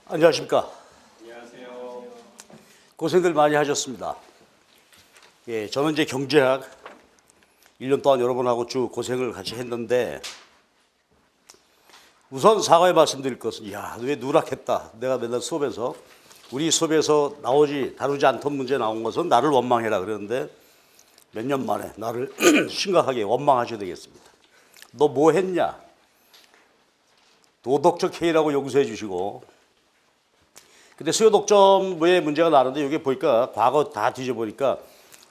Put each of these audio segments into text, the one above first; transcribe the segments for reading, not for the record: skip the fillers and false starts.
안녕하십니까. 안녕하세요. 고생들 많이 하셨습니다. 예, 저는 이제 경제학 1년 동안 여러분하고 쭉 고생을 같이 했는데, 우선 사과의 말씀드릴 것은, 야, 왜 누락했다. 내가 맨날 수업에서, 우리 수업에서 다루지 않던 문제 나온 것은 나를 원망해라 그러는데, 몇 년 만에 나를 심각하게 원망하셔야 되겠습니다. 너 뭐 했냐? 도덕적 해이라고 용서해 주시고, 근데 수요 독점의 문제가 나는데 여기 보니까 과거 다 뒤져보니까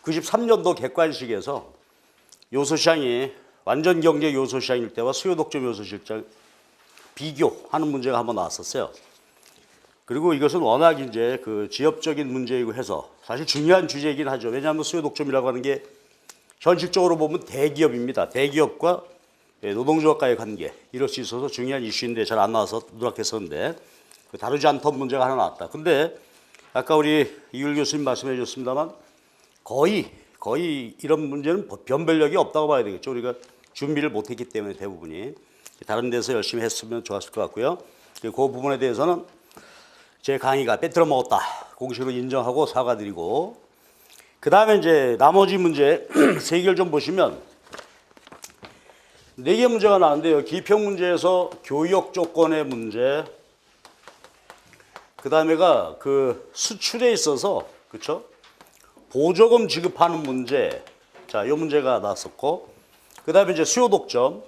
93년도 객관식에서 요소시장이 완전 경제 요소시장일 때와 수요 독점 요소시장 비교하는 문제가 한번 나왔었어요. 그리고 이것은 워낙 이제 그 지역적인 문제이고 해서 사실 중요한 주제이긴 하죠. 왜냐하면 수요 독점이라고 하는 게 현실적으로 보면 대기업입니다. 대기업과 노동조합과의 관계 이럴 수 있어서 중요한 이슈인데 잘 안 나와서 누락했었는데 다루지 않던 문제가 하나 나왔다. 근데 아까 우리 이율 교수님 말씀해 주셨습니다만 거의 이런 문제는 변별력이 없다고 봐야 되겠죠. 우리가 준비를 못했기 때문에 대부분이 다른 데서 열심히 했으면 좋았을 것 같고요. 그 부분에 대해서는 제 강의가 빼뜨려 먹었다 공식으로 인정하고 사과드리고, 그 다음에 이제 나머지 문제 세 개를 좀 보시면 4개 문제가 나왔는데요. 기평 문제에서 교역 조건의 문제, 그 다음에가 그 수출에 있어서 그렇죠? 보조금 지급하는 문제, 자, 이 문제가 나왔었고, 그 다음에 이제 수요 독점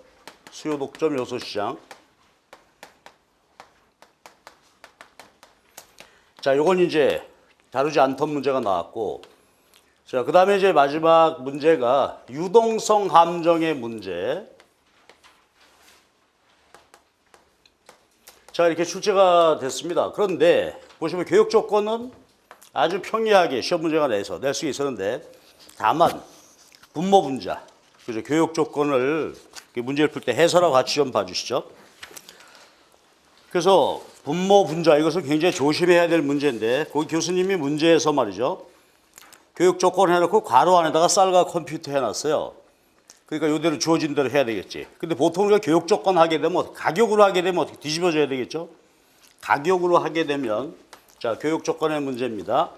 요소시장. 자, 요건 이제 다루지 않던 문제가 나왔고, 자, 그 다음에 이제 마지막 문제가 유동성 함정의 문제. 자, 이렇게 출제가 됐습니다. 그런데 보시면 교육 조건은 아주 평이하게 시험 문제가 낼 수 있었는데, 다만 분모 분자, 그죠? 교육 조건을 문제를 풀 때 해설하고 같이 좀 봐주시죠. 그래서 분모 분자, 이것은 굉장히 조심해야 될 문제인데, 거기 교수님이 문제에서 말이죠, 교육 조건 해놓고 괄호 안에다가 쌀과 컴퓨터 해놨어요. 그러니까 요대로 주어진 대로 해야 되겠지. 근데 보통 우리가 교육 조건 하게 되면 가격으로 하게 되면 어떻게 뒤집어져야 되겠죠? 가격으로 하게 되면, 자, 교육 조건의 문제입니다.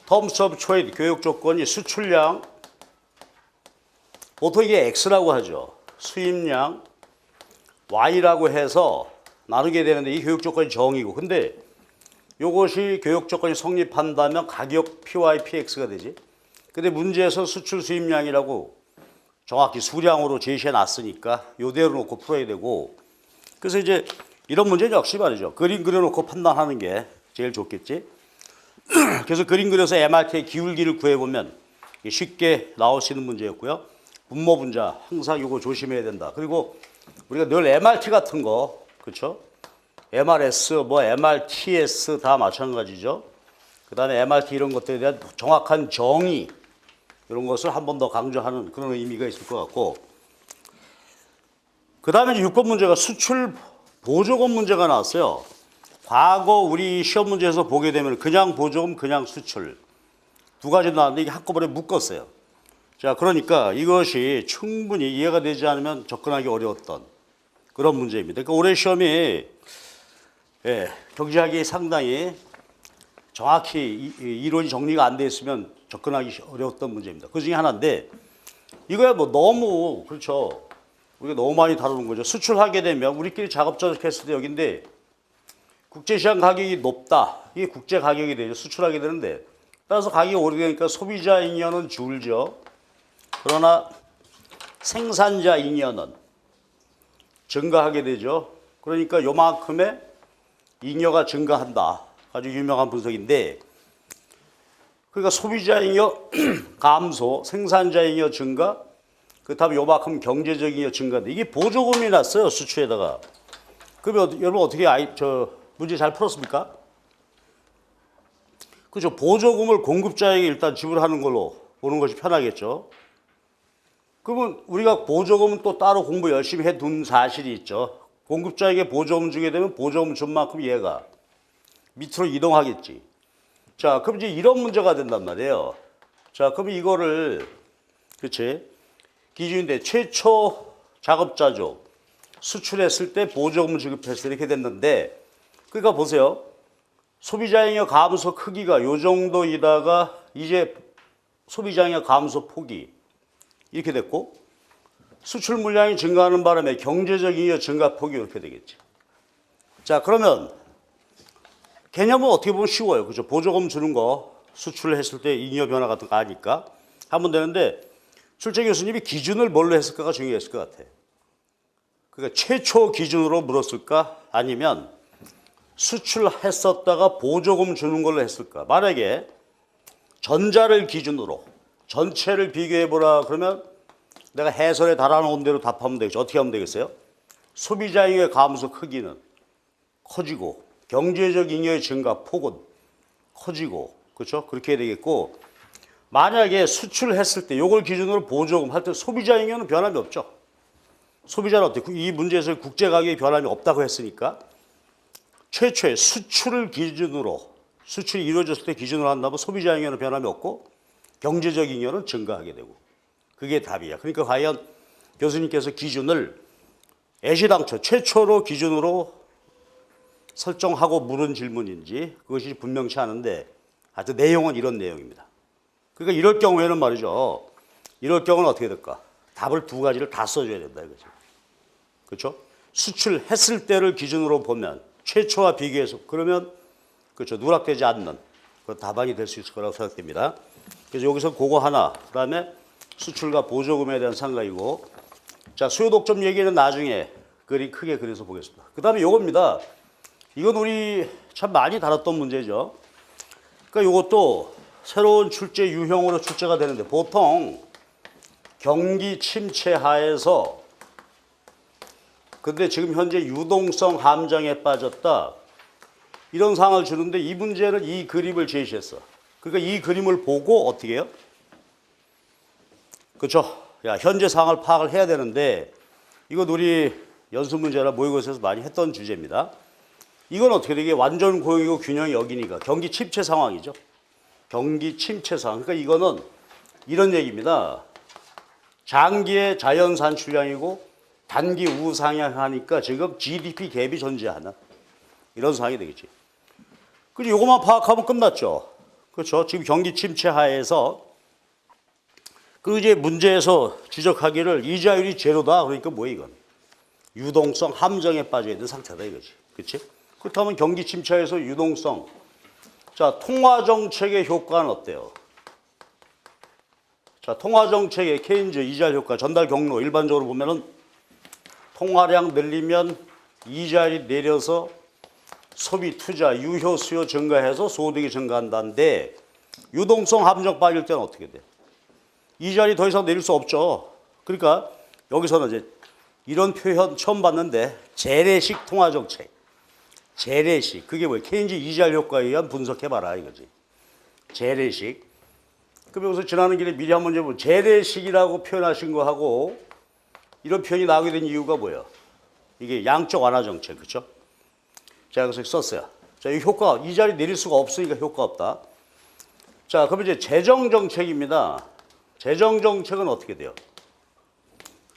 terms of trade, 교육 조건이 수출량, 보통 이게 X라고 하죠. 수입량, Y라고 해서 나누게 되는데 이 교육 조건이 정이고, 근데 이것이 교육 조건이 성립한다면 가격 PY, PX가 되지. 근데 문제에서 수출 수입량이라고 정확히 수량으로 제시해 놨으니까 요대로 놓고 풀어야 되고, 그래서 이제 이런 문제는 역시 말이죠. 그림 그려놓고 판단하는 게 제일 좋겠지. 그래서 그림 그려서 MRT의 기울기를 구해보면 쉽게 나올 수 있는 문제였고요. 분모 분자 항상 이거 조심해야 된다. 그리고 우리가 늘 MRT 같은 거, 그렇죠? MRS, 뭐 MRTS 다 마찬가지죠. 그 다음에 MRT 이런 것들에 대한 정확한 정의, 이런 것을 한 번 더 강조하는 그런 의미가 있을 것 같고, 그 다음에 6번 문제가 수출 보조금 문제가 나왔어요. 과거 우리 시험 문제에서 보게 되면 그냥 보조금, 그냥 수출 두 가지 나왔는데 이게 한꺼번에 묶었어요. 자, 그러니까 이것이 충분히 이해가 되지 않으면 접근하기 어려웠던 그런 문제입니다. 그러니까 올해 시험이 경제학이 상당히 정확히 이론이 정리가 안 돼 있으면 접근하기 어려웠던 문제입니다. 그 중에 하나인데, 이거야 뭐 너무, 그렇죠, 우리가 너무 많이 다루는 거죠. 수출하게 되면 우리끼리 작업자득했을 때 여기인데 국제시장 가격이 높다, 이게 국제 가격이 되죠. 수출하게 되는데 따라서 가격이 오르니까 소비자 잉여는 줄죠. 그러나 생산자 잉여는 증가하게 되죠. 그러니까 요만큼의 잉여가 증가한다. 아주 유명한 분석인데, 그러니까 소비자 잉여 감소, 생산자 잉여 증가, 그 다음에 요만큼 경제적 잉여 증가인데 이게 보조금이 났어요, 수출에다가. 그러면 여러분 어떻게 문제 잘 풀었습니까? 그죠? 보조금을 공급자에게 일단 지불하는 걸로 보는 것이 편하겠죠. 그러면 우리가 보조금은 또 따로 공부 열심히 해둔 사실이 있죠. 공급자에게 보조금 주게 되면 보조금 준 만큼 얘가 밑으로 이동하겠지. 자, 그럼 이제 이런 문제가 된단 말이에요. 자, 그럼 이거를, 그치? 기준인데 최초 작업자죠. 수출했을 때 보조금을 지급했을 때 이렇게 됐는데, 그러니까 보세요. 소비자잉여 감소 크기가 요 정도이다가 이제 소비자잉여 감소 폭이 이렇게 됐고 수출 물량이 증가하는 바람에 경제적 잉여 증가 폭이 이렇게 되겠지. 자, 그러면 개념은 어떻게 보면 쉬워요. 그죠? 보조금 주는 거 수출을 했을 때 잉여 변화 같은 거 아니까 하면 되는데 출제 교수님이 기준을 뭘로 했을까가 중요했을 것 같아. 그러니까 최초 기준으로 물었을까 아니면 수출했었다가 보조금 주는 걸로 했을까. 만약에 전자를 기준으로 전체를 비교해보라 그러면 내가 해설에 달아놓은 대로 답하면 되겠죠. 어떻게 하면 되겠어요? 소비자잉여 감소 크기는 커지고 경제적 잉여의 증가 폭은 커지고 그렇죠? 그렇게 해야 되겠고 만약에 수출했을 때 이걸 기준으로 보조금 할 때 소비자잉여는 변함이 없죠. 소비자는 어떻게 이 문제에서 국제가격의 변함이 없다고 했으니까 최초의 수출을 기준으로 수출이 이루어졌을 때 기준으로 한다면 소비자잉여는 변함이 없고 경제적 잉여는 증가하게 되고 그게 답이야. 그러니까 과연 교수님께서 기준을 애시당초 최초로 기준으로 설정하고 물은 질문인지 그것이 분명치 않은데 하여튼 내용은 이런 내용입니다. 그러니까 이럴 경우에는 말이죠. 이럴 경우는 어떻게 될까? 답을 두 가지를 다 써줘야 된다 이거죠. 그렇죠? 수출했을 때를 기준으로 보면 최초와 비교해서 그러면 그렇죠. 누락되지 않는 그 답안이 될 수 있을 거라고 생각됩니다. 그래서 여기서 그거 하나 그다음에 수출과 보조금에 대한 상관이고 자 수요 독점 얘기는 나중에 크게 그려서 보겠습니다. 그다음에 요겁니다. 이건 우리 참 많이 다뤘던 문제죠. 그러니까 이것도 새로운 출제 유형으로 출제가 되는데 보통 경기 침체 하에서 근데 지금 현재 유동성 함정에 빠졌다 이런 상황을 주는데 이 문제는 이 그림을 제시했어. 그러니까 이 그림을 보고 어떻게 해요? 그렇죠? 야, 현재 상황을 파악을 해야 되는데 이건 우리 연습 문제나 모의고사에서 많이 했던 주제입니다. 이건 어떻게 되게 완전 고용이고 균형이 여기니까 경기 침체 상황이죠. 경기 침체 상황. 그러니까 이거는 이런 얘기입니다. 장기의 자연 산출량이고 단기 우상향하니까 지금 GDP 갭이 존재하는 이런 상황이 되겠지. 그리고 이것만 파악하면 끝났죠. 그렇죠. 지금 경기 침체 하에서 그리고 이제 문제에서 지적하기를 이자율이 제로다. 그러니까 뭐야 이건? 유동성 함정에 빠져 있는 상태다 이거지. 그렇지? 그렇다면 경기 침체에서 유동성. 자, 통화 정책의 효과는 어때요? 자, 통화 정책의 케인즈 이자율 효과, 전달 경로 일반적으로 보면은 통화량 늘리면 이자율이 내려서 소비, 투자, 유효 수요 증가해서 소득이 증가한다는데 유동성 함정 빠질 때는 어떻게 돼? 이자율이 더 이상 내릴 수 없죠. 그러니까 여기서는 이제 이런 표현 처음 봤는데 재래식 통화 정책. 재래식. 그게 뭐예요? 케인즈 이자율 효과에 의한 분석해봐라 이거지. 재래식. 그럼 여기서 지나는 길에 미리 한번 해보면 재래식이라고 표현하신 거하고 이런 표현이 나오게 된 이유가 뭐예요? 이게 양적 완화 정책, 그렇죠? 제가 여기서 썼어요. 자, 이 효과, 이자율이 내릴 수가 없으니까 효과 없다. 자, 그럼 이제 재정 정책입니다. 재정 정책은 어떻게 돼요?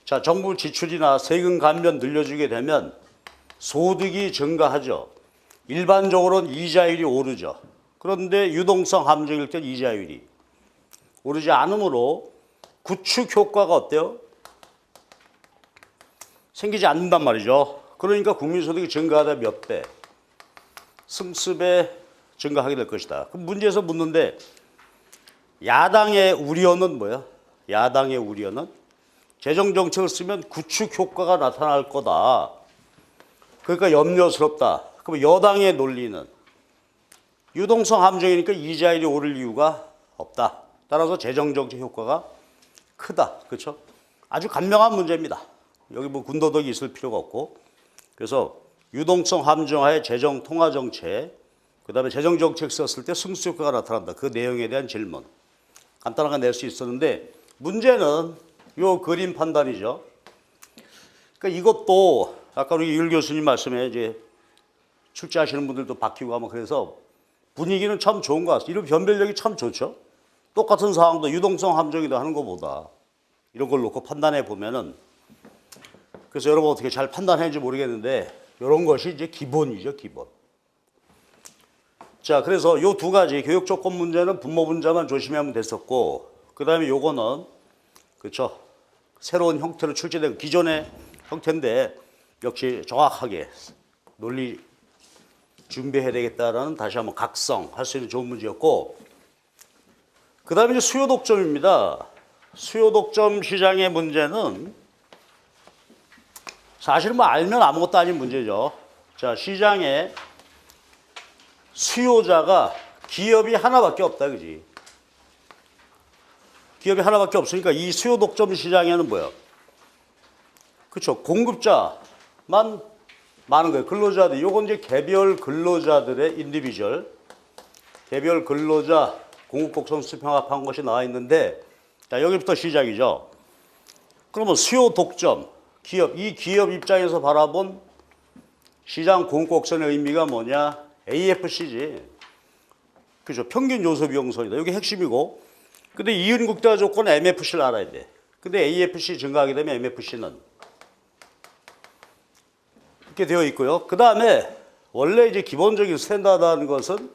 자, 정부 지출이나 세금 감면 늘려주게 되면 소득이 증가하죠. 일반적으로는 이자율이 오르죠. 그런데 유동성 함정일 땐 이자율이 오르지 않으므로 구축 효과가 어때요? 생기지 않는단 말이죠. 그러니까 국민소득이 증가하다 몇 배? 승수배 증가하게 될 것이다. 그럼 문제에서 묻는데 야당의 우려는 뭐야? 야당의 우려는 재정정책을 쓰면 구축 효과가 나타날 거다. 그러니까 염려스럽다. 그럼 여당의 논리는 유동성 함정이니까 이자율이 오를 이유가 없다. 따라서 재정정책 효과가 크다. 그렇죠? 아주 간명한 문제입니다. 여기 뭐 군더더기 있을 필요가 없고. 그래서 유동성 함정하에 재정 통화 정책, 그다음에 재정 정책 썼을 때 승수 효과가 나타난다. 그 내용에 대한 질문. 간단하게 낼 수 있었는데 문제는 요 그림 판단이죠. 그러니까 이것도 아까 우리 율 교수님 말씀에 이제 출제하시는 분들도 바뀌고 하면 그래서 분위기는 참 좋은 것 같아요. 이런 변별력이 참 좋죠. 똑같은 상황도 유동성 함정이다 하는 것보다 이런 걸 놓고 판단해 보면은 그래서 여러분 어떻게 잘 판단했는지 모르겠는데 이런 것이 이제 기본이죠, 기본. 자, 그래서 요 두 가지 교육 조건 문제는 분모 분자만 조심하면 됐었고, 그 다음에 요거는 그렇죠. 새로운 형태로 출제된 기존의 형태인데 역시 정확하게 논리 준비해야 되겠다라는 다시 한번 각성할 수 있는 좋은 문제였고, 그 다음에 이제 수요 독점입니다. 수요 독점 시장의 문제는 사실 뭐 알면 아무것도 아닌 문제죠. 자, 시장에 수요자가 기업이 하나밖에 없다, 그지? 기업이 하나밖에 없으니까 이 수요 독점 시장에는 뭐야? 그렇죠. 공급자만 많은 거예요. 근로자들. 요건 이제 개별 근로자들의 인디비주얼, 개별 근로자 공급곡선 수평합한 것이 나와 있는데, 자, 여기부터 시작이죠. 그러면 수요 독점, 기업, 이 기업 입장에서 바라본 시장 공급곡선의 의미가 뭐냐? AFC지. 그죠? 평균 요소 비용선이다. 이게 핵심이고. 근데 이윤 극대화 조건은 MFC를 알아야 돼. 근데 AFC 증가하게 되면 MFC는 이렇게 되어 있고요. 그 다음에 원래 이제 기본적인 스탠다드하는 것은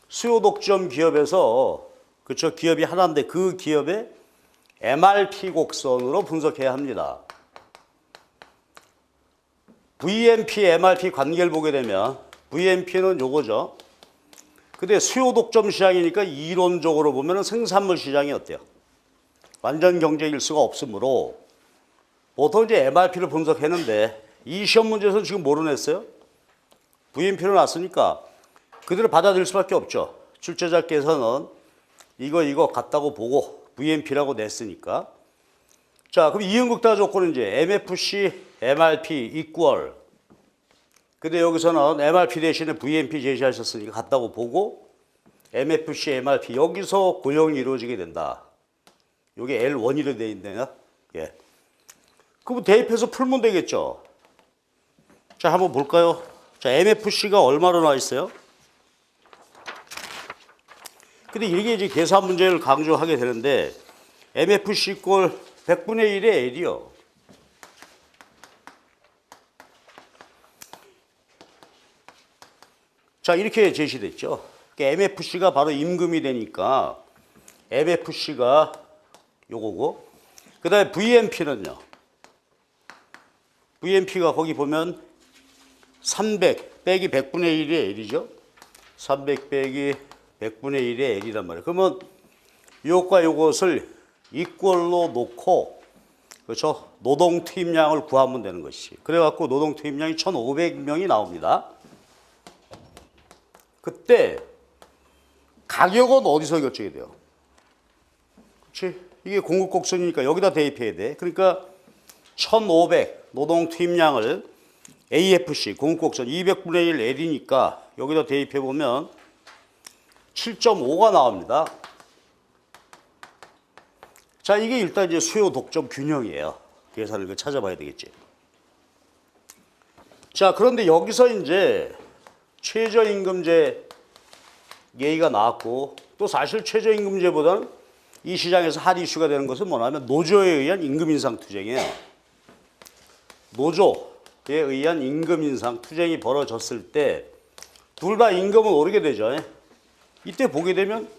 수요 독점 기업에서 그렇죠? 기업이 하나인데 그 기업의 MRP 곡선으로 분석해야 합니다. VMP, MRP 관계를 보게 되면 VMP는 요거죠. 근데 수요 독점 시장이니까 이론적으로 보면 생산물 시장이 어때요? 완전 경쟁일 수가 없으므로 보통 이제 MRP를 분석했는데 이 시험 문제에서는 지금 뭐로 냈어요? VMP로 놨으니까 그대로 받아들일 수밖에 없죠. 출제자께서는 이거 같다고 보고 VMP라고 냈으니까. 자, 그럼 이윤극대화 조건은 이제 MFC, MRP 이퀄. 근데 여기서는 MRP 대신에 VMP 제시하셨으니까 같다고 보고 MFC, MRP 여기서 고용이 이루어지게 된다. 이게 L1으로 돼 있네요. 예. 그럼 대입해서 풀면 되겠죠. 자, 한번 볼까요? 자, MFC가 얼마로 나와 있어요? 근데 이게 이제 계산 문제를 강조하게 되는데 MFC 꼴 100분의 1의 L이요. 자, 이렇게 제시됐죠. MFC가 바로 임금이 되니까 MFC가 요거고, 그 다음에 VMP는요. VMP가 거기 보면 300 빼기 100분의 1의 L이죠. 300 빼기 100분의 1의 L이란 말이에요. 그러면 요것과 요것을 이꼴로 놓고, 그렇죠? 노동 투입량을 구하면 되는 것이. 그래갖고 노동 투입량이 1,500명이 나옵니다. 그때 가격은 어디서 결정이 돼요? 그렇지? 이게 공급곡선이니까 여기다 대입해야 돼. 그러니까 1,500 노동 투입량을 AFC 공급곡선 200분의 1 L이니까 여기다 대입해 보면 7.5가 나옵니다. 자, 이게 일단 이제 수요 독점 균형이에요. 계산을 찾아봐야 되겠지. 자, 그런데 여기서 이제 최저임금제 얘기가 나왔고, 또 사실 최저임금제보다는 이 시장에서 핫 이슈가 되는 것은 뭐냐면 노조에 의한 임금 인상 투쟁이에요. 노조에 의한 임금 인상 투쟁이 벌어졌을 때 둘 다 임금은 오르게 되죠. 이때 보게 되면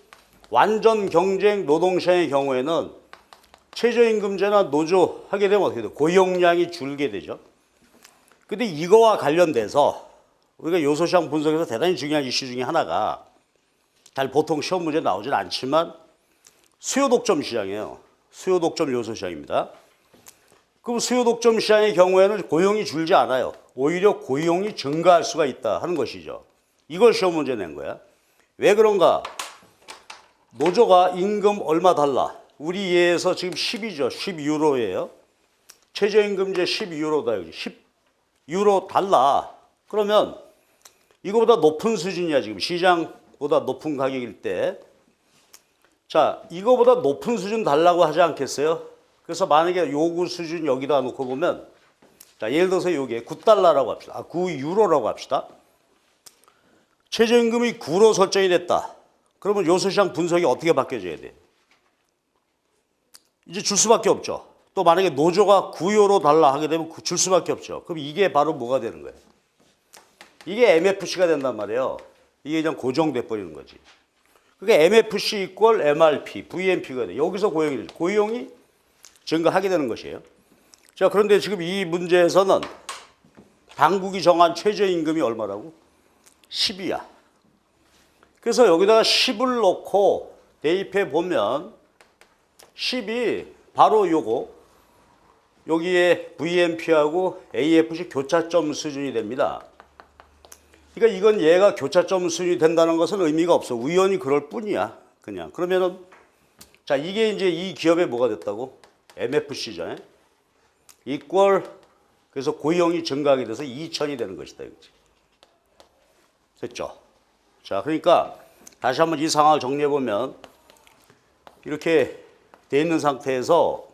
완전 경쟁 노동시장의 경우에는 최저임금제나 노조 하게 되면 어떻게 돼요? 고용량이 줄게 되죠. 근데 이거와 관련돼서 우리가 요소시장 분석에서 대단히 중요한 이슈 중에 하나가 잘 보통 시험 문제 나오진 않지만 수요 독점 시장이에요. 수요 독점 요소시장입니다. 그럼 수요 독점 시장의 경우에는 고용이 줄지 않아요. 오히려 고용이 증가할 수가 있다 하는 것이죠. 이걸 시험 문제 낸 거야. 왜 그런가? 노조가 임금 얼마 달라? 우리 예에서 지금 10이죠. 10유로예요. 최저임금제 10유로다. 여기 10유로 달라. 그러면 이거보다 높은 수준이야. 지금 시장보다 높은 가격일 때. 자, 이거보다 높은 수준 달라고 하지 않겠어요? 그래서 만약에 요구 수준 여기다 놓고 보면, 자, 예를 들어서 요게 9달러라고 합시다. 9유로라고 합시다. 최저임금이 9로 설정이 됐다. 그러면 요소시장 분석이 어떻게 바뀌어져야 돼? 이제 줄 수밖에 없죠. 또 만약에 노조가 9유로 달라 하게 되면 줄 수밖에 없죠. 그럼 이게 바로 뭐가 되는 거예요? 이게 MFC가 된단 말이에요. 이게 그냥 고정돼 버리는 거지. 그게 MFC 이퀄 MRP, VNP가 돼. 여기서 고용이 증가하게 되는 것이에요. 자, 그런데 지금 이 문제에서는 당국이 정한 최저임금이 얼마라고? 10이야. 그래서 여기다가 10을 놓고 대입해 보면 10이 바로 요거 여기에 VNP하고 AFC 교차점 수준이 됩니다. 그러니까 이건 얘가 교차점 수준이 된다는 것은 의미가 없어. 우연히 그럴 뿐이야. 그냥. 그러면은 자, 이게 이제 이 기업에 뭐가 됐다고? MFC잖아요. 이퀄 그래서 고용이 증가하게 돼서 2천이 되는 것이다. 이거지. 됐죠? 자, 그러니까 다시 한번 이 상황을 정리해 보면 이렇게 돼 있는 상태에서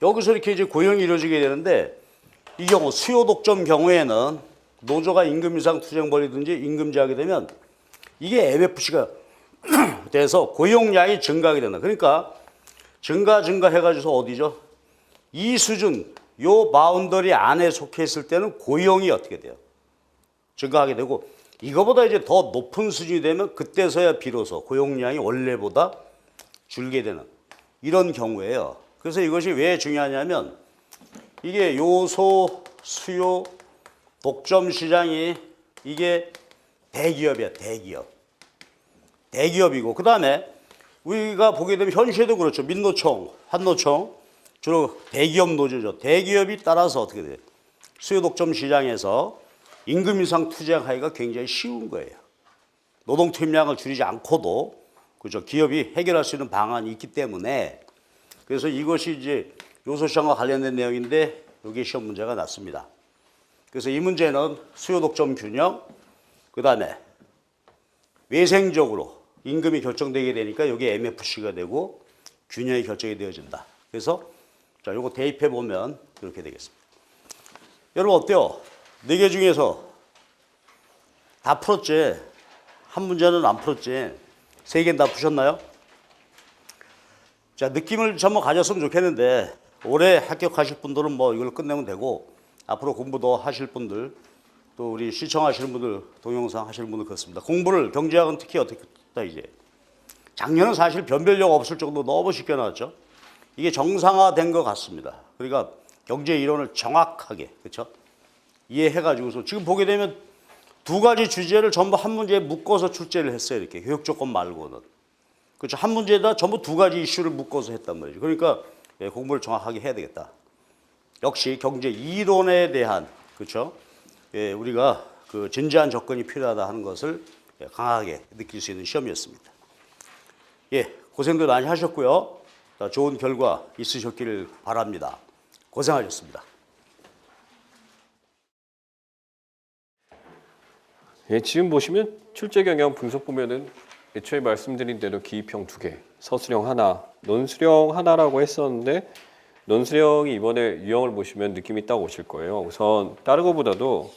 여기서 이렇게 이제 고용이 이루어지게 되는데 이 경우 수요 독점 경우에는 노조가 임금 인상 투쟁 벌이든지 임금 제하게 되면 이게 MFC가 돼서 고용량이 증가하게 된다. 그러니까 증가해가지고 어디죠? 이 수준, 요 바운더리 안에 속해 있을 때는 고용이 어떻게 돼요? 증가하게 되고 이거보다 이제 더 높은 수준이 되면 그때서야 비로소 고용량이 원래보다 줄게 되는 이런 경우예요. 그래서 이것이 왜 중요하냐면 이게 요소, 수요, 독점 시장이 이게 대기업이야, 대기업. 대기업이고 그 다음에 우리가 보게 되면 현시에도 그렇죠. 민노총, 한노총 주로 대기업 노조죠. 대기업이 따라서 어떻게 돼요? 수요 독점 시장에서 임금 인상 투쟁하기가 굉장히 쉬운 거예요. 노동 투입량을 줄이지 않고도 그죠? 기업이 해결할 수 있는 방안이 있기 때문에 그래서 이것이 이제 요소시장과 관련된 내용인데 여기 시험 문제가 났습니다. 그래서 이 문제는 수요 독점 균형, 그 다음에 외생적으로 임금이 결정되게 되니까 여기 MFC가 되고 균형이 결정이 되어진다. 그래서 자, 요거 대입해 보면 이렇게 되겠습니다. 여러분 어때요? 4개 중에서 다 풀었지? 한 문제는 안 풀었지? 3개는 다 푸셨나요? 자, 느낌을 좀 한번 가졌으면 좋겠는데 올해 합격하실 분들은 뭐 이걸 끝내면 되고 앞으로 공부 더 하실 분들 또 우리 시청하시는 분들 동영상 하시는 분들 그렇습니다. 공부를 경제학은 특히 어떻게 했다 이제 작년은 사실 변별력 없을 정도로 너무 쉽게 나왔죠. 이게 정상화된 것 같습니다. 그러니까 경제 이론을 정확하게 그렇죠? 이해해가지고서 지금 보게 되면 2가지 주제를 전부 한 문제에 묶어서 출제를 했어요. 이렇게 교육 조건 말고는. 그렇죠. 한 문제에다 전부 2가지 이슈를 묶어서 했단 말이죠. 그러니까 공부를 정확하게 해야 되겠다. 역시 경제 이론에 대한 그렇죠. 우리가 그 진지한 접근이 필요하다 하는 것을 강하게 느낄 수 있는 시험이었습니다. 고생들 많이 하셨고요. 좋은 결과 있으셨기를 바랍니다. 고생하셨습니다. 지금 보시면 출제 경향 분석 보면은 애초에 말씀드린 대로 기입형 2개, 서술형 하나, 논술형 하나라고 했었는데 논술형이 이번에 유형을 보시면 느낌이 딱 오실 거예요. 우선 다른 것보다도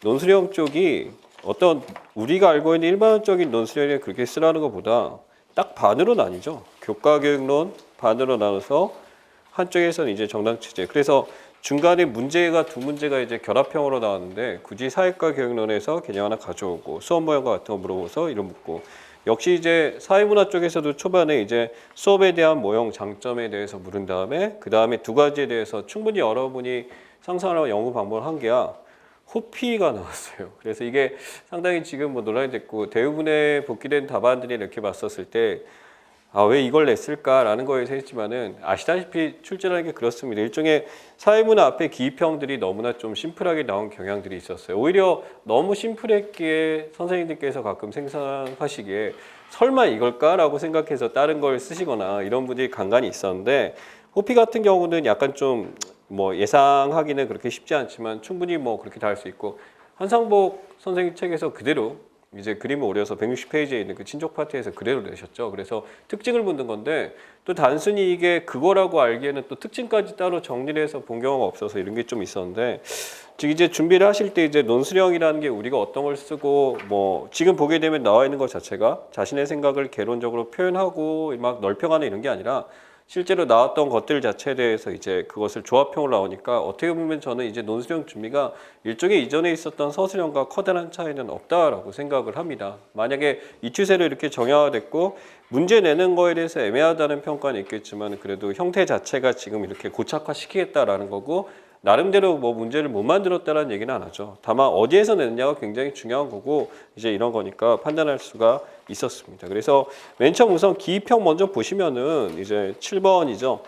논술형 쪽이 어떤 우리가 알고 있는 일반적인 논술형에 그렇게 쓰라는 것보다 딱 반으로 나뉘죠. 교과교육론 반으로 나눠서 한쪽에서는 이제 정당체제. 그래서 중간에 문제가 2문제가 이제 결합형으로 나왔는데 굳이 사회과 교육론에서 개념 하나 가져오고 수업 모형과 같은 거 물어보서 이런 묻고 역시 이제 사회문화 쪽에서도 초반에 이제 수업에 대한 모형 장점에 대해서 물은 다음에 그 다음에 2가지에 대해서 충분히 여러분이 상상하고 연구 방법을 한 게야 호피가 나왔어요. 그래서 이게 상당히 지금 뭐 논란이 됐고 대부분의 복귀된 답안들이 이렇게 봤었을 때 왜 이걸 냈을까라는 거에서 했지만은 아시다시피 출제라는 게 그렇습니다. 일종의 사회문화 앞에 기입형들이 너무나 좀 심플하게 나온 경향들이 있었어요. 오히려 너무 심플했기에 선생님들께서 가끔 생각하시기에 설마 이걸까라고 생각해서 다른 걸 쓰시거나 이런 분들이 간간히 있었는데 호피 같은 경우는 약간 좀 뭐 예상하기는 그렇게 쉽지 않지만 충분히 뭐 그렇게 다 할 수 있고 한상복 선생님 책에서 그대로 이제 그림을 오려서 160페이지에 있는 그 친족 파트에서 그대로 내셨죠. 그래서 특징을 묻는 건데 또 단순히 이게 그거라고 알기에는 또 특징까지 따로 정리를 해서 본 경우가 없어서 이런 게 좀 있었는데 즉 이제 준비를 하실 때 이제 논술형이라는 게 우리가 어떤 걸 쓰고 뭐 지금 보게 되면 나와 있는 것 자체가 자신의 생각을 개론적으로 표현하고 막 넓혀가는 이런 게 아니라 실제로 나왔던 것들 자체에 대해서 이제 그것을 조합형으로 나오니까 어떻게 보면 저는 이제 논술형 준비가 일종의 이전에 있었던 서술형과 커다란 차이는 없다라고 생각을 합니다. 만약에 이 추세로 이렇게 정형화됐고 문제 내는 거에 대해서 애매하다는 평가는 있겠지만 그래도 형태 자체가 지금 이렇게 고착화시키겠다라는 거고 나름대로 뭐 문제를 못 만들었다는 얘기는 안 하죠. 다만 어디에서 내느냐가 굉장히 중요한 거고 이제 이런 거니까 판단할 수가 있었습니다. 그래서 맨 처음 우선 기입형 먼저 보시면은 이제 7번이죠.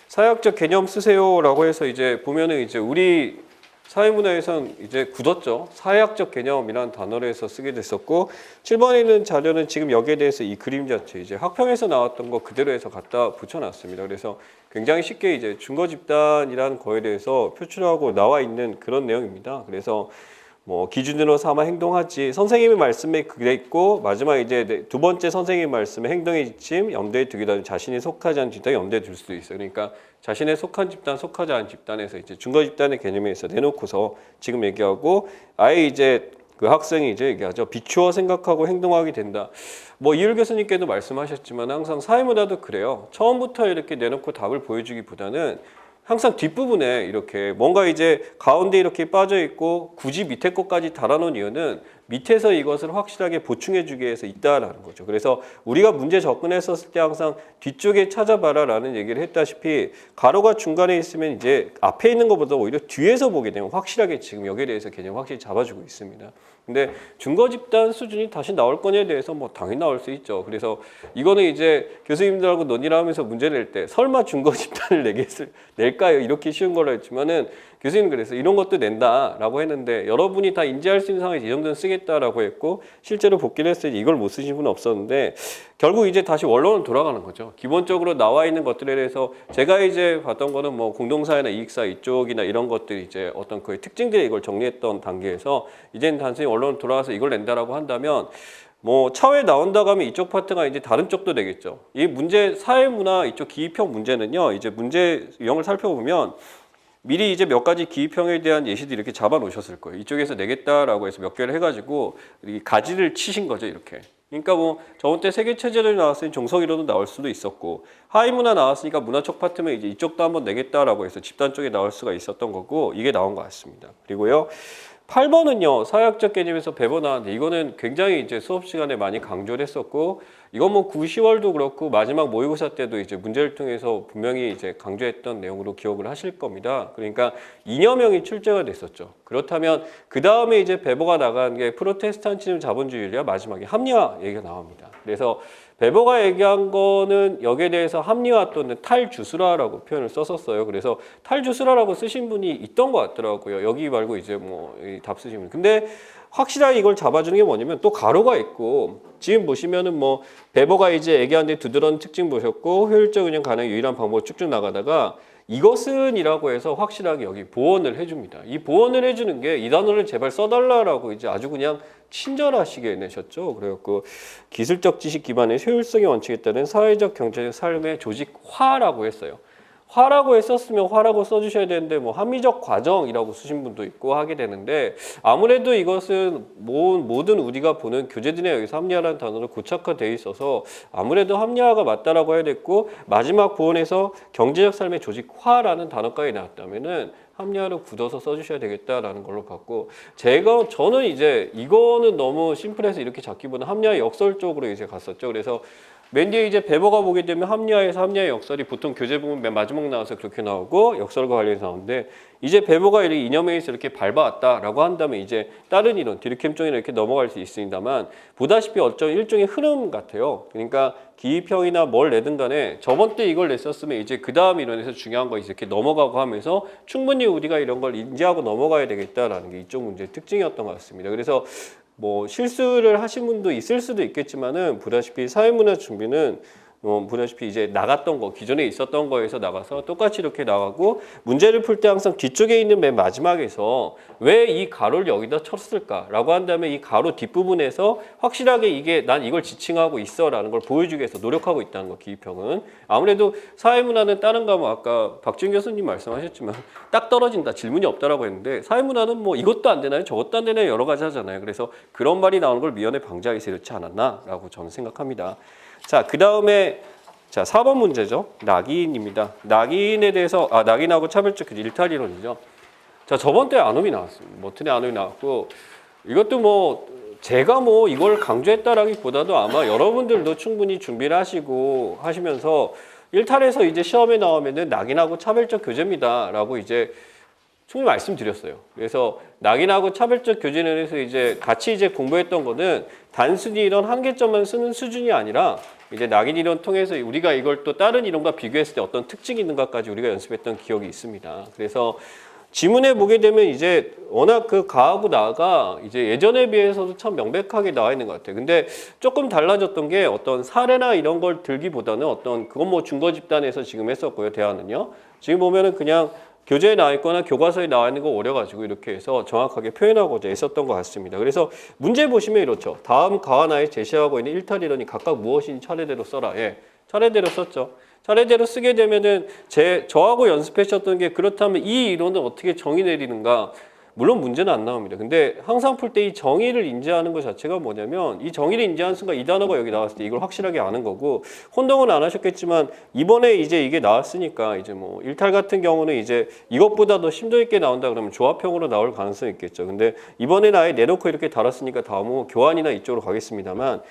사회학적 개념 쓰세요라고 해서 이제 보면은 이제 우리 사회문화에선 이제 굳었죠. 사회학적 개념이라는 단어를 해서 쓰게 됐었고 7번에 있는 자료는 지금 여기에 대해서 이 그림 자체 이제 학평에서 나왔던 거 그대로 해서 갖다 붙여놨습니다. 그래서 굉장히 쉽게 이제 증거 집단이라는 거에 대해서 표출하고 나와 있는 그런 내용입니다. 그래서 뭐 기준으로 삼아 행동하지 선생님의 말씀에 그랬고 마지막 이제 두 번째 선생님 말씀에 행동의 지침 염두에 두기도 자신이 속하지 않은 집단이 염두에 둘 수도 있어요. 그러니까 자신의 속한 집단, 속하지 않은 집단에서 이제 증거 집단의 개념에서 내놓고서 지금 얘기하고 아예 이제 그 학생이 이제 얘기하죠. 비추어 생각하고 행동하게 된다. 뭐 이율 교수님께도 말씀하셨지만 항상 사회문화도 그래요. 처음부터 이렇게 내놓고 답을 보여주기보다는 항상 뒷부분에 이렇게 뭔가 이제 가운데 이렇게 빠져 있고 굳이 밑에 것까지 달아놓은 이유는 밑에서 이것을 확실하게 보충해 주기 위해서 있다라는 거죠. 그래서 우리가 문제 접근했었을 때 항상 뒤쪽에 찾아봐라 라는 얘기를 했다시피 가로가 중간에 있으면 이제 앞에 있는 것보다 오히려 뒤에서 보게 되면 확실하게 지금 여기에 대해서 개념 확실히 잡아주고 있습니다. 근데 증거 집단 수준이 다시 나올 거냐에 대해서 뭐 당연히 나올 수 있죠. 그래서 이거는 이제 교수님들하고 논의를 하면서 문제 낼 때 설마 증거 집단을 낼까요? 이렇게 쉬운 걸로 했지만은 교수님 그래서 이런 것도 낸다라고 했는데 여러분이 다 인지할 수 있는 상황에서 이 정도는 쓰겠다라고 했고 실제로 복귀를 했을 때 이걸 못 쓰신 분은 없었는데 결국 이제 다시 원론으로 돌아가는 거죠. 기본적으로 나와 있는 것들에 대해서 제가 이제 봤던 거는 뭐 공동사회나 이익사 이쪽이나 이런 것들이 이제 어떤 그의 특징들에 이걸 정리했던 단계에서 이제는 단순히 원론으로 돌아가서 이걸 낸다라고 한다면 뭐 차후에 나온다고 하면 이쪽 파트가 이제 다른 쪽도 되겠죠. 이 문제 사회문화 이쪽 기입형 문제는요. 이제 문제 유형을 살펴보면 미리 이제 몇 가지 기입형에 대한 예시들 이렇게 잡아 놓으셨을 거예요. 이쪽에서 내겠다라고 해서 몇 개를 해가지고 이 가지를 치신 거죠, 이렇게. 그러니까 뭐 저번 때 세계 체제론이 나왔으니 종속이론도 나올 수도 있었고 하위문화 나왔으니까 문화적 파트면 이제 이쪽도 한번 내겠다라고 해서 집단 쪽에 나올 수가 있었던 거고 이게 나온 것 같습니다. 그리고요. 8번은요. 사회학적 개념에서 배번 나왔는데 이거는 굉장히 이제 수업 시간에 많이 강조를 했었고 이건 뭐 9, 10월도 그렇고 마지막 모의고사 때도 이제 문제를 통해서 분명히 이제 강조했던 내용으로 기억을 하실 겁니다. 그러니까 이념형이 출제가 됐었죠. 그렇다면 그 다음에 이제 베버가 나간 게 프로테스탄티즘 자본주의와 마지막에 합리화 얘기가 나옵니다. 그래서 베버가 얘기한 거는 여기에 대해서 합리화 또는 탈주술화라고 표현을 썼었어요. 그래서 탈주술화라고 쓰신 분이 있던 것 같더라고요. 여기 말고 이제 뭐 답 쓰신 분. 근데 확실하게 이걸 잡아주는 게 뭐냐면 또 가로가 있고 지금 보시면은 뭐 베버가 이제 얘기하는데 두드러운 특징 보셨고 효율적 운영 가능 유일한 방법 쭉쭉 나가다가 이것은 이라고 해서 확실하게 여기 보완을 해줍니다. 이 보완을 해주는 게 이 단어를 제발 써달라라고 이제 아주 그냥 친절하시게 내셨죠. 그래갖고 기술적 지식 기반의 효율성의 원칙에 따른 사회적 경제적 삶의 조직화라고 했어요. 화라고 했었으면 화라고 써주셔야 되는데 뭐 합리적 과정이라고 쓰신 분도 있고 하게 되는데 아무래도 이것은 모든 우리가 보는 교재들에 여기서 합리화라는 단어로 고착화되어 있어서 아무래도 합리화가 맞다라고 해야 됐고 마지막 보원에서 경제적 삶의 조직화라는 단어까지 나왔다면은 합리화를 굳어서 써주셔야 되겠다라는 걸로 봤고 저는 이제 이거는 너무 심플해서 이렇게 잡기보다 합리화 역설 쪽으로 이제 갔었죠. 그래서 맨 뒤에 이제 베버가 보게 되면 합리화에서 합리화의 역설이 보통 교재 보면 맨 마지막 나와서 그렇게 나오고 역설과 관련해서 나오는데 이제 베버가 이렇게 이념에서 이렇게 밟아왔다라고 한다면 이제 다른 이론, 디르켐종이나 이렇게 넘어갈 수 있습니다만 보다시피 어떤 일종의 흐름 같아요. 그러니까 기입형이나 뭘 내든 간에 저번 때 이걸 냈었으면 이제 그 다음 이론에서 중요한 거 이렇게 넘어가고 하면서 충분히 우리가 이런 걸 인지하고 넘어가야 되겠다라는 게 이쪽 문제의 특징이었던 것 같습니다. 그래서 뭐 실수를 하신 분도 있을 수도 있겠지만은 보다시피 사회문화 준비는 보다시피 이제 나갔던 거 기존에 있었던 거에서 나가서 똑같이 이렇게 나가고 문제를 풀 때 항상 뒤쪽에 있는 맨 마지막에서 왜 이 가로를 여기다 쳤을까라고 한다면 이 가로 뒷부분에서 확실하게 이게 난 이걸 지칭하고 있어라는 걸 보여주기 위해서 노력하고 있다는 거 기입형은 아무래도 사회문화는 다른 거 뭐 아까 박준 교수님 말씀하셨지만 딱 떨어진다 질문이 없다라고 했는데 사회문화는 뭐 이것도 안 되나요 저것도 안 되나요 여러 가지 하잖아요. 그래서 그런 말이 나오는 걸 미연에 방지하기 위해서 이렇지 않았나라고 저는 생각합니다. 자, 그 다음에 자, 4번 문제죠. 낙인입니다. 낙인에 대해서 낙인하고 차별적 규제 일탈이론이죠. 자, 저번 때 아놈이 나왔습니다. 머튼의 아놈이 나왔고 이것도 뭐 제가 뭐 이걸 강조했다라기보다도 아마 여러분들도 충분히 준비를 하시고 하시면서 일탈에서 이제 시험에 나오면은 낙인하고 차별적 교제입니다라고 이제 충분히 말씀드렸어요. 그래서 낙인하고 차별적 교제는 해서 이제 같이 이제 공부했던 거는 단순히 이런 한계점만 쓰는 수준이 아니라 이제 낙인 이론 통해서 우리가 이걸 또 다른 이론과 비교했을 때 어떤 특징이 있는가까지 우리가 연습했던 기억이 있습니다. 그래서 지문에 보게 되면 이제 워낙 그 가하고 나가 이제 예전에 비해서도 참 명백하게 나와 있는 것 같아요. 근데 조금 달라졌던 게 어떤 사례나 이런 걸 들기보다는 어떤 그건 뭐 증거 집단에서 지금 했었고요. 대안은요. 지금 보면은 그냥 교재에 나와 있거나 교과서에 나와 있는 거 오려가지고 이렇게 해서 정확하게 표현하고자 했었던 것 같습니다. 그래서 문제 보시면 이렇죠. 다음 가와 나에 제시하고 있는 일탈이론이 각각 무엇인지 차례대로 써라. 예, 차례대로 썼죠. 차례대로 쓰게 되면은 저하고 연습하셨던 게 그렇다면 이 이론은 어떻게 정의 내리는가? 물론 문제는 안 나옵니다. 근데 항상 풀 때 이 정의를 인지하는 것 자체가 뭐냐면 이 정의를 인지하는 순간 이 단어가 여기 나왔을 때 이걸 확실하게 아는 거고 혼동은 안 하셨겠지만 이번에 이제 이게 나왔으니까 이제 뭐 일탈 같은 경우는 이제 이것보다 더 심도 있게 나온다 그러면 조합형으로 나올 가능성이 있겠죠. 근데 이번에는 아예 내놓고 이렇게 달았으니까 다음은 교환이나 이쪽으로 가겠습니다만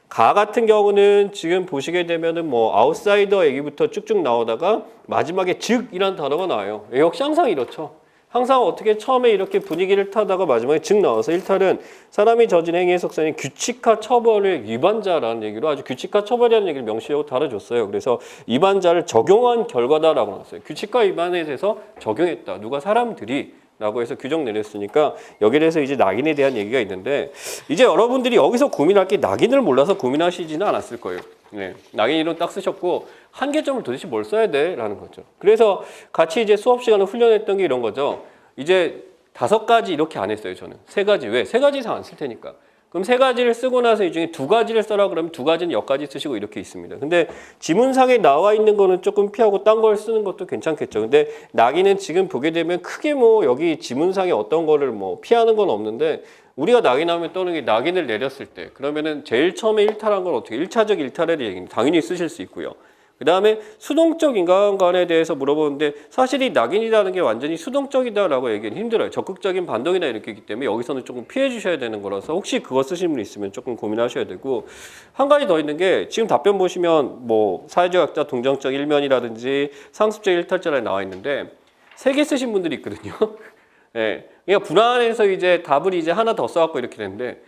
가 같은 경우는 지금 보시게 되면은 뭐 아웃사이더 얘기부터 쭉쭉 나오다가 마지막에 즉이란 단어가 나와요. 역시 항상 이렇죠. 항상 어떻게 처음에 이렇게 분위기를 타다가 마지막에 즉 나와서 일탈은 사람이 저진 행위의 속성인 규칙화 처벌의 위반자라는 얘기로 아주 규칙화 처벌이라는 얘기를 명시하고 다뤄줬어요. 그래서 위반자를 적용한 결과다라고 나왔어요. 규칙화 위반에 대해서 적용했다. 누가 사람들이 라고 해서 규정 내렸으니까 여기에 대해서 이제 낙인에 대한 얘기가 있는데 이제 여러분들이 여기서 고민할 게 낙인을 몰라서 고민하시지는 않았을 거예요. 네, 낙인 이론 딱 쓰셨고 한계점을 도대체 뭘 써야 돼? 라는 거죠. 그래서 같이 이제 수업 시간에 훈련했던 게 이런 거죠. 이제 5가지 이렇게 안 했어요. 저는 3가지. 왜? 3가지 이상 안 쓸 테니까. 그럼 3가지를 쓰고 나서 이 중에 2가지를 써라 그러면 2가지는 여기까지 쓰시고 이렇게 있습니다. 근데 지문상에 나와 있는 거는 조금 피하고 딴 걸 쓰는 것도 괜찮겠죠. 근데 낙인은 지금 보게 되면 크게 뭐 여기 지문상에 어떤 거를 뭐 피하는 건 없는데 우리가 낙인하면 떠는 게 낙인을 내렸을 때 그러면은 제일 처음에 일탈한 건 어떻게 1차적 일탈의 얘기는 당연히 쓰실 수 있고요. 그 다음에 수동적 인간관에 대해서 물어보는데 사실 이 낙인이라는 게 완전히 수동적이다라고 얘기는 힘들어요. 적극적인 반동이나 이렇게 있기 때문에 여기서는 조금 피해 주셔야 되는 거라서 혹시 그거 쓰신 분 있으면 조금 고민하셔야 되고 한 가지 더 있는 게 지금 답변 보시면 뭐 사회적 약자 동정적 일면이라든지 상습적 일탈자에 나와 있는데 3개 쓰신 분들이 있거든요. 네. 그러니까 불안해서 이제 답을 이제 하나 더 써갖고 이렇게 되는데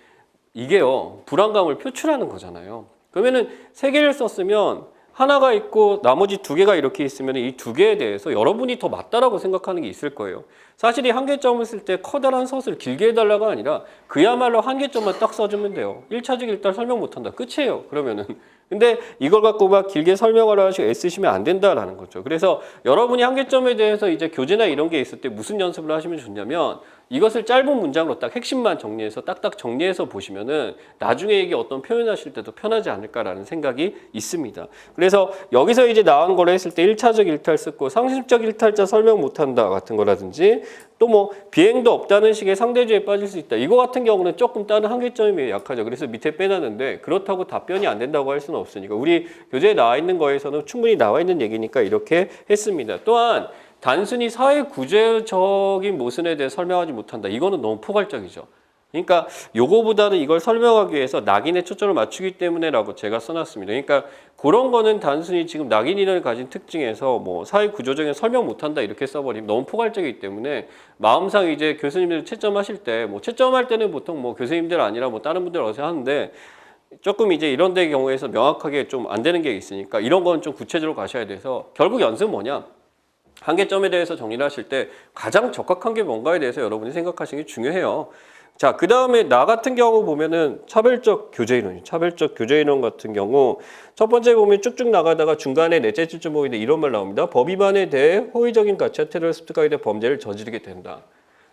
이게요 불안감을 표출하는 거잖아요. 그러면은 3개를 썼으면 하나가 있고 나머지 2개가 이렇게 있으면 이 2개에 대해서 여러분이 더 맞다라고 생각하는 게 있을 거예요. 사실 이 한계점을 쓸 때 커다란 서술을 길게 해달라가 아니라 그야말로 한계점만 딱 써주면 돼요. 1차적 일단 설명 못한다. 끝이에요. 그러면은. 근데 이걸 갖고 막 길게 설명을 하시고 애쓰시면 안 된다라는 거죠. 그래서 여러분이 한계점에 대해서 이제 교재나 이런 게 있을 때 무슨 연습을 하시면 좋냐면 이것을 짧은 문장으로 딱 핵심만 정리해서 딱딱 정리해서 보시면은 나중에 이게 어떤 표현하실 때도 편하지 않을까라는 생각이 있습니다. 그래서 여기서 이제 나온 걸로 했을 때 1차적 일탈 쓰고 상습적 일탈자 설명 못한다 같은 거라든지 또 뭐 비행도 없다는 식의 상대주의에 빠질 수 있다. 이거 같은 경우는 조금 다른 한계점이 약하죠. 그래서 밑에 빼놨는데 그렇다고 답변이 안 된다고 할 수는 없으니까 우리 교재에 나와 있는 거에서는 충분히 나와 있는 얘기니까 이렇게 했습니다. 또한 단순히 사회 구조적인 모순에 대해 설명하지 못한다. 이거는 너무 포괄적이죠. 그러니까 요거보다는 이걸 설명하기 위해서 낙인에 초점을 맞추기 때문에라고 제가 써놨습니다. 그러니까 그런 거는 단순히 지금 낙인이론이 가진 특징에서 뭐 사회 구조적인 설명 못한다 이렇게 써버리면 너무 포괄적이기 때문에 마음상 이제 교수님들 채점하실 때 뭐 채점할 때는 보통 뭐 교수님들 아니라 뭐 다른 분들 어서 하는데 조금 이제 이런 데 경우에서 명확하게 좀 안 되는 게 있으니까 이런 건 좀 구체적으로 가셔야 돼서 결국 연습은 뭐냐? 한계점에 대해서 정리를 하실 때 가장 적합한 게 뭔가에 대해서 여러분이 생각하시는 게 중요해요. 자, 그 다음에 나 같은 경우 보면은 차별적 교제이론, 차별적 교제이론 같은 경우 첫 번째 보면 쭉쭉 나가다가 중간에 넷째 줄쯤 보이는데 이런 말 나옵니다. 법 위반에 대해 호의적인 가치와 태도를 습득하게 돼 범죄를 저지르게 된다.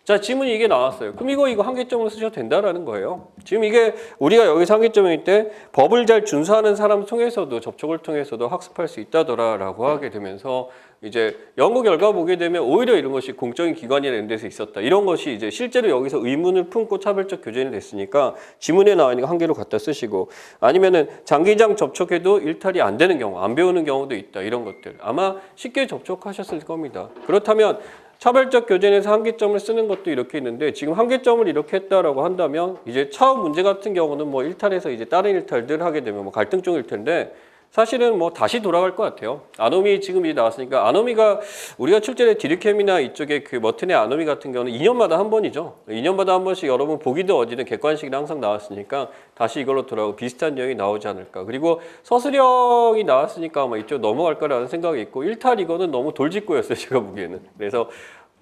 자, 지문이 이게 나왔어요. 그럼 이거 한계점으로 쓰셔도 된다라는 거예요. 지금 이게 우리가 여기서 한계점일 때 법을 잘 준수하는 사람 통해서도 접촉을 통해서도 학습할 수 있다더라라고 하게 되면서 이제 연구 결과 보게 되면 오히려 이런 것이 공적인 기관이나 이런 데서 있었다. 이런 것이 이제 실제로 여기서 의문을 품고 차별적 교전이 됐으니까 지문에 나와 있는 거 한계로 갖다 쓰시고 아니면은 장기장 접촉해도 일탈이 안 되는 경우, 안 배우는 경우도 있다. 이런 것들. 아마 쉽게 접촉하셨을 겁니다. 그렇다면 차별적 교전에서 한계점을 쓰는 것도 이렇게 있는데 지금 한계점을 이렇게 했다라고 한다면 이제 차후 문제 같은 경우는 뭐 일탈에서 이제 다른 일탈들 하게 되면 뭐 갈등 쪽일 텐데 사실은 뭐 다시 돌아갈 것 같아요. 아노미 지금 이제 나왔으니까 아노미가 우리가 출제된 디르켐이나 이쪽에 그 머튼의 아노미 같은 경우는 2년마다 한 번이죠. 2년마다 한 번씩 여러분 보기든 어디든 객관식이 항상 나왔으니까 다시 이걸로 돌아오고 비슷한 내용이 나오지 않을까. 그리고 서술형이 나왔으니까 아마 이쪽 넘어갈 거라는 생각이 있고 일탈 이거는 너무 돌직구였어요. 제가 보기에는. 그래서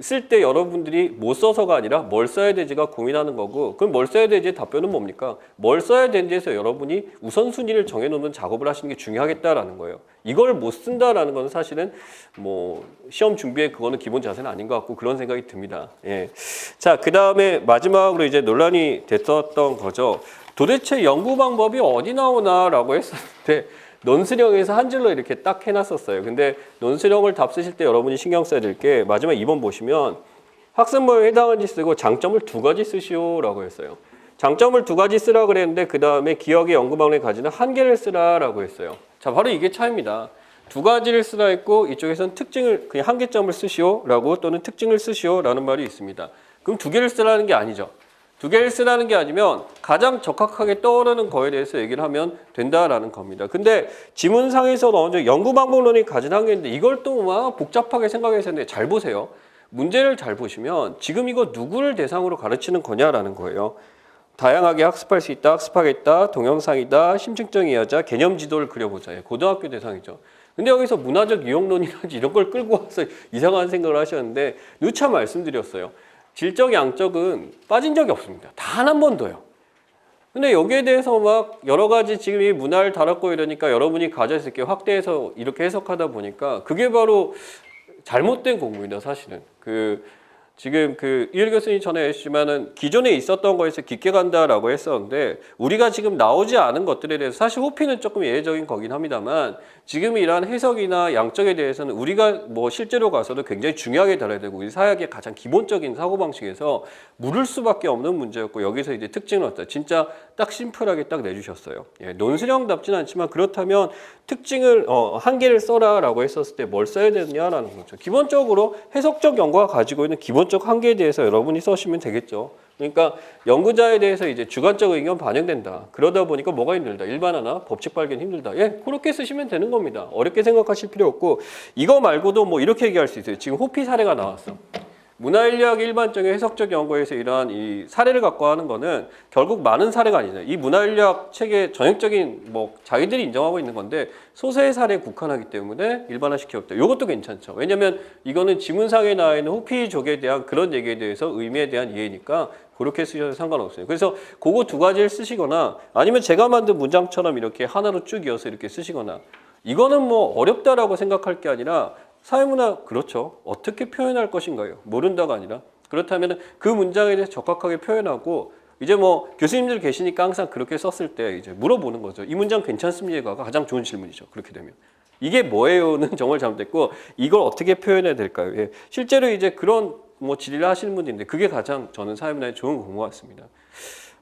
쓸 때 여러분들이 못 써서가 아니라 뭘 써야 되지가 고민하는 거고 그럼 뭘 써야 되지의 답변은 뭡니까? 뭘 써야 되는지에서 여러분이 우선순위를 정해놓는 작업을 하시는 게 중요하겠다라는 거예요. 이걸 못 쓴다라는 건 사실은 뭐 시험 준비에 그거는 기본 자세는 아닌 것 같고 그런 생각이 듭니다. 예. 자, 그 다음에 마지막으로 이제 논란이 됐었던 거죠. 도대체 연구 방법이 어디 나오나라고 했었는데 논술형에서 한 줄로 이렇게 딱 해놨었어요. 근데 논술형을 답 쓰실 때 여러분이 신경 써야 될 게 마지막 2번 보시면 학습 모형에 해당하는지 쓰고 장점을 2가지 쓰시오라고 했어요. 장점을 2가지 쓰라 그랬는데 그 다음에 기억의 연구 방법에 가지는 한계를 쓰라라고 했어요. 자, 바로 이게 차이입니다. 2가지를 쓰라 했고 이쪽에서는 특징을 그냥 한계점을 쓰시오라고 또는 특징을 쓰시오라는 말이 있습니다. 그럼 2개를 쓰라는 게 아니죠. 2개를 쓰라는 게 아니면 가장 적합하게 떠오르는 거에 대해서 얘기를 하면 된다라는 겁니다. 근데 지문상에서 어느 연구 방법론이 가진 한계인데 이걸 또 막 복잡하게 생각해서 했는데 잘 보세요. 문제를 잘 보시면 지금 이거 누구를 대상으로 가르치는 거냐라는 거예요. 다양하게 학습할 수 있다, 학습하겠다, 동영상이다, 심층적 이해하자, 개념 지도를 그려보자. 고등학교 대상이죠. 근데 여기서 문화적 유형론이라든지 이런 걸 끌고 와서 이상한 생각을 하셨는데 누차 말씀드렸어요. 질적, 양적은 빠진 적이 없습니다. 단 한 번도요. 근데 여기에 대해서 막 여러 가지 지금 이 문화를 다뤘고 이러니까 여러분이 가져있을 게 확대해서 이렇게 해석하다 보니까 그게 바로 잘못된 공부입니다, 사실은. 지금 이일 교수님 전에 해주시면은 기존에 있었던 거에서 깊게 간다라고 했었는데 우리가 지금 나오지 않은 것들에 대해서 사실 호피는 조금 예외적인 거긴 합니다만 지금 이러한 해석이나 양적에 대해서는 우리가 뭐 실제로 가서도 굉장히 중요하게 다뤄야 되고 우리 사회학의 가장 기본적인 사고방식에서 물을 수밖에 없는 문제였고 여기서 이제 특징을 얻다. 진짜 딱 심플하게 딱 내주셨어요. 예, 논술형답진 않지만 그렇다면 특징을 한계를 써라라고 했었을 때 뭘 써야 되느냐라는 거죠. 기본적으로 해석적 연구가 가지고 있는 기본적 한계에 대해서 여러분이 써시면 되겠죠. 그러니까 연구자에 대해서 이제 주관적 의견 반영된다. 그러다 보니까 뭐가 힘들다. 일반화나 법칙 발견 힘들다. 예, 그렇게 쓰시면 되는 겁니다. 어렵게 생각하실 필요 없고 이거 말고도 뭐 이렇게 얘기할 수 있어요. 지금 호피 사례가 나왔어. 문화인류학 일반적인 해석적 연구에서 이러한 이 사례를 갖고 하는 거는 결국 많은 사례가 아니잖아요. 이 문화인류학 책의 전형적인 뭐 자기들이 인정하고 있는 건데 소수의 사례에 국한하기 때문에 일반화시켰다. 이것도 괜찮죠. 왜냐하면 이거는 지문상에 나와 있는 호피족에 대한 그런 얘기에 대해서 의미에 대한 이해니까 그렇게 쓰셔도 상관없어요. 그래서 그거 2가지를 쓰시거나 아니면 제가 만든 문장처럼 이렇게 하나로 쭉 이어서 이렇게 쓰시거나 이거는 뭐 어렵다라고 생각할 게 아니라 사회문화 그렇죠. 어떻게 표현할 것인가요? 모른다가 아니라 그렇다면 그 문장에 대해서 적합하게 표현하고 이제 뭐 교수님들 계시니까 항상 그렇게 썼을 때 이제 물어보는 거죠. 이 문장 괜찮습니까가 가장 좋은 질문이죠. 그렇게 되면 이게 뭐예요는 정말 잘못됐고 이걸 어떻게 표현해야 될까요? 예. 실제로 이제 그런 뭐 질의를 하시는 분들인데 그게 가장 저는 사회문화에 좋은 공부 같습니다.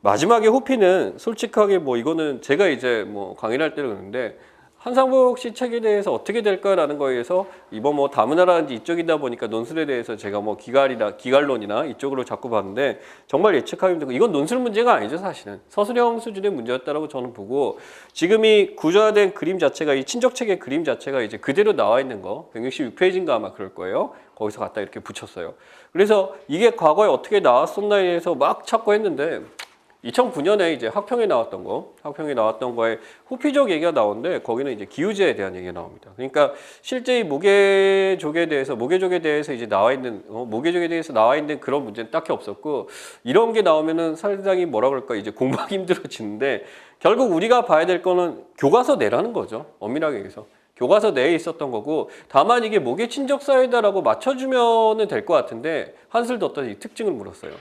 마지막에 호피는 솔직하게 뭐 이거는 제가 이제 뭐 강의를 할 때도 그러는데 한상복 씨 책에 대해서 어떻게 될까라는 거에서 이번 뭐 다문화라든지 이쪽이다 보니까 논술에 대해서 제가 뭐 기갈론이나 이쪽으로 자꾸 봤는데 정말 예측하기 힘들고 이건 논술 문제가 아니죠 사실은 서술형 수준의 문제였다라고 저는 보고 지금 이 구조화된 그림 자체가 이 친족책의 그림 자체가 이제 그대로 나와 있는 거 166페이지인가 아마 그럴 거예요. 거기서 갖다 이렇게 붙였어요. 그래서 이게 과거에 어떻게 나왔었나에 대해서 막 찾고 했는데 2009년에 이제 학평에 나왔던 거에 호피족 얘기가 나오는데 거기는 이제 기후제에 대한 얘기가 나옵니다. 그러니까 실제 이 모계족에 대해서 이제 나와 있는 모계족에 대해서 나와 있는 그런 문제는 딱히 없었고 이런 게 나오면은 상당히 뭐라 그럴까 이제 공부하기 힘들어지는데 결국 우리가 봐야 될 거는 교과서 내라는 거죠. 엄밀하게 얘기해서 교과서 내에 있었던 거고 다만 이게 목의 친족 사유다라고 맞춰주면은 될 것 같은데 한술 더 떠서 이 특징을 물었어요.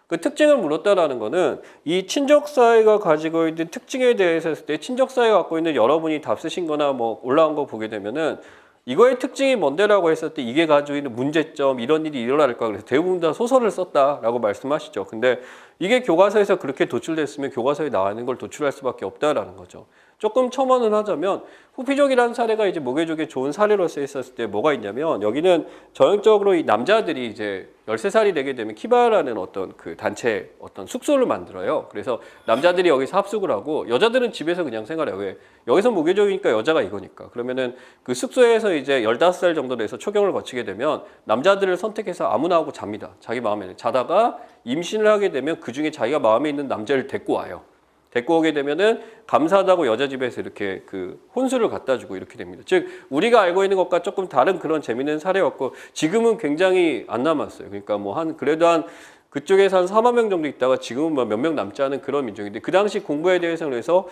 그 특징을 물었다라는 거는 이 친족 사회가 가지고 있는 특징에 대해서 했을 때 친족 사회가 갖고 있는 여러분이 답 쓰신 거나 뭐 올라온 거 보게 되면은 이거의 특징이 뭔데라고 했을 때 이게 가지고 있는 문제점 이런 일이 일어날 거야. 그래서 대부분 다 소설을 썼다라고 말씀하시죠. 근데 이게 교과서에서 그렇게 도출됐으면 교과서에 나와 있는 걸 도출할 수밖에 없다라는 거죠. 조금 첨언을 하자면 후피족이라는 사례가 이제 모계족의 좋은 사례로 쓰였을 때 뭐가 있냐면 여기는 전형적으로 이 남자들이 이제 13살이 되게 되면 키바라는 어떤 그 단체 어떤 숙소를 만들어요. 그래서 남자들이 여기서 합숙을 하고 여자들은 집에서 그냥 생활해요. 왜? 여기서 모계족이니까 여자가 이거니까. 그러면은 그 숙소에서 이제 15살 정도 돼서 초경을 거치게 되면 남자들을 선택해서 아무나 하고 잡니다. 자기 마음에. 자다가 임신을 하게 되면 그 중에 자기가 마음에 있는 남자를 데리고 와요. 데리고 오게 되면은 감사하다고 여자 집에서 이렇게 그 혼수를 갖다 주고 이렇게 됩니다. 즉 우리가 알고 있는 것과 조금 다른 그런 재미있는 사례였고 지금은 굉장히 안 남았어요. 그러니까 뭐 그래도 한 그쪽에서 한 4만 명 정도 있다가 지금은 뭐 몇 명 남지 않은 그런 민족인데 그 당시 공부에 대해서 그래서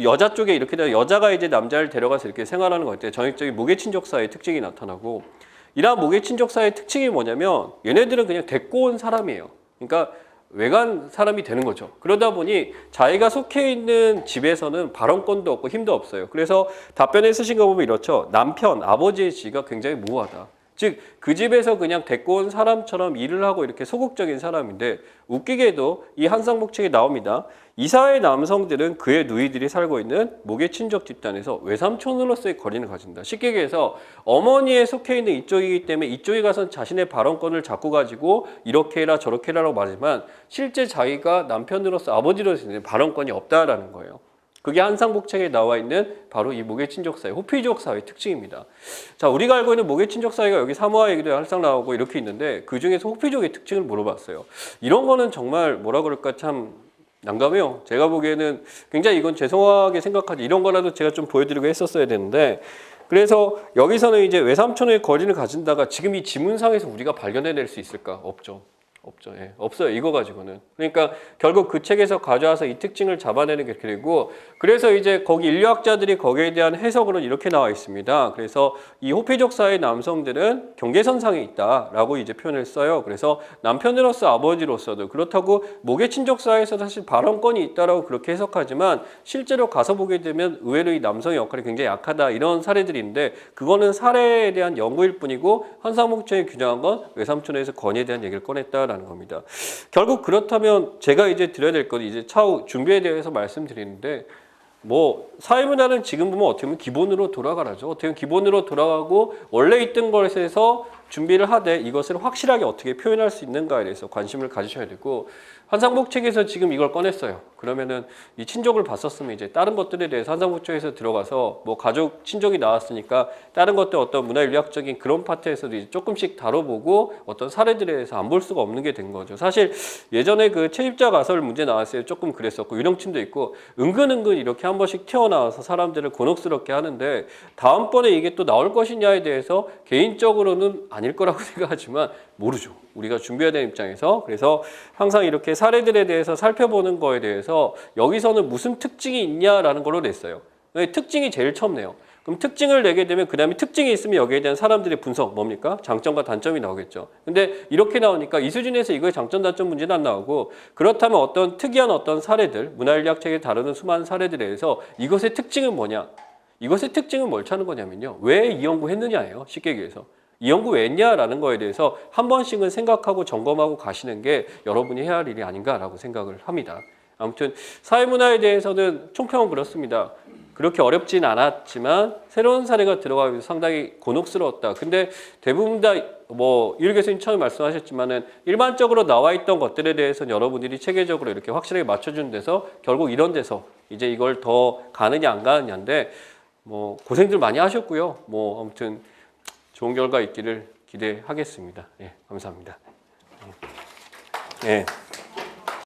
여자 쪽에 이렇게 되면 여자가 이제 남자를 데려가서 이렇게 생활하는 것 같아요. 전형적인 모계친족사의 특징이 나타나고 이러한 모계친족사의 특징이 뭐냐면 얘네들은 그냥 데리고 온 사람이에요. 그러니까 외간 사람이 되는 거죠. 그러다 보니 자기가 속해 있는 집에서는 발언권도 없고 힘도 없어요. 그래서 답변에 쓰신 거 보면 이렇죠. 남편, 아버지의 지위가 굉장히 모호하다. 즉 그 집에서 그냥 데리고 온 사람처럼 일을 하고 이렇게 소극적인 사람인데 웃기게도 이 한상복책에 나옵니다. 이사의 남성들은 그의 누이들이 살고 있는 목의 친족 집단에서 외삼촌으로서의 거리를 가진다. 쉽게 얘기해서 어머니에 속해 있는 이쪽이기 때문에 이쪽에 가서 자신의 발언권을 잡고 가지고 이렇게 해라 저렇게 해라라고 말하지만 실제 자기가 남편으로서 아버지로서 있는 발언권이 없다라는 거예요. 그게 한상복책에 나와 있는 바로 이 목의 친족 사회, 호피족 사회의 특징입니다. 자, 우리가 알고 있는 목의 친족 사회가 여기 사모아 얘기도 항상 나오고 이렇게 있는데 그 중에서 호피족의 특징을 물어봤어요. 이런 거는 정말 뭐라 그럴까 참 난감해요. 제가 보기에는 굉장히 이건 죄송하게 생각하지 이런 거라도 제가 좀 보여드리고 했었어야 되는데 그래서 여기서는 이제 외삼촌의 거리를 가진다가 지금 이 지문상에서 우리가 발견해낼 수 있을까? 없죠. 없죠. 예, 없어요. 이거 가지고는. 그러니까 결국 그 책에서 가져와서 이 특징을 잡아내는 게 그리고 그래서 이제 거기 인류학자들이 거기에 대한 해석으로는 이렇게 나와 있습니다. 그래서 이 호피족 사회의 남성들은 경계선상에 있다라고 이제 표현을 써요. 그래서 남편으로서 아버지로서도 그렇다고 목의 친족 사회에서 사실 발언권이 있다라고 그렇게 해석하지만 실제로 가서 보게 되면 의외로 이 남성의 역할이 굉장히 약하다 이런 사례들인데 그거는 사례에 대한 연구일 뿐이고 한상복책이 규정한 건 외삼촌에서 건의에 대한 얘기를 꺼냈다. 라는 겁니다. 결국 그렇다면 제가 이제 드려야 될 건 이제 차후 준비에 대해서 말씀드리는데 뭐 사회문화는 지금 보면 어떻게 보면 기본으로 돌아가라죠. 어떻게 보면 기본으로 돌아가고 원래 있던 것에서 준비를 하되 이것을 확실하게 어떻게 표현할 수 있는가에 대해서 관심을 가지셔야 되고 한상복책에서 지금 이걸 꺼냈어요. 그러면은 이 친족을 봤었으면 이제 다른 것들에 대해서 한상복책에서 들어가서 뭐 가족 친족이 나왔으니까 다른 것들 어떤 문화인류학적인 그런 파트에서도 이제 조금씩 다뤄보고 어떤 사례들에 대해서 안 볼 수가 없는 게 된 거죠. 사실 예전에 그 채입자 가설 문제 나왔어요. 조금 그랬었고 유령침도 있고 은근 이렇게 한 번씩 튀어나와서 사람들을 곤혹스럽게 하는데 다음번에 이게 또 나올 것이냐에 대해서 개인적으로는 아닐 거라고 생각하지만 모르죠. 우리가 준비해야 되는 입장에서 그래서 항상 이렇게 사례들에 대해서 살펴보는 거에 대해서 여기서는 무슨 특징이 있냐라는 걸로 냈어요. 특징이 제일 처음 내요. 그럼 특징을 내게 되면 그 다음에 특징이 있으면 여기에 대한 사람들의 분석 뭡니까? 장점과 단점이 나오겠죠. 근데 이렇게 나오니까 이 수준에서 이거의 장점 단점 문제는 안 나오고 그렇다면 어떤 특이한 어떤 사례들 문화인류학 책에 다루는 수많은 사례들에 대해서 이것의 특징은 뭐냐? 이것의 특징은 뭘 찾는 거냐면요. 왜 이 연구했느냐예요. 쉽게 얘기해서. 이 연구 왜 했냐라는 거에 대해서 한 번씩은 생각하고 점검하고 가시는 게 여러분이 해야 할 일이 아닌가라고 생각을 합니다. 아무튼 사회문화에 대해서는 총평은 그렇습니다. 그렇게 어렵진 않았지만 새로운 사례가 들어가면서 상당히 곤혹스러웠다. 근데 대부분 다 뭐 이일 교수님 처음에 말씀하셨지만은 일반적으로 나와 있던 것들에 대해서는 여러분들이 체계적으로 이렇게 확실하게 맞춰주는 데서 결국 이런 데서 이제 이걸 더 가느냐 안 가느냐인데 뭐 고생들 많이 하셨고요. 뭐 아무튼 좋은 결과 있기를 기대하겠습니다. 예, 감사합니다. 예.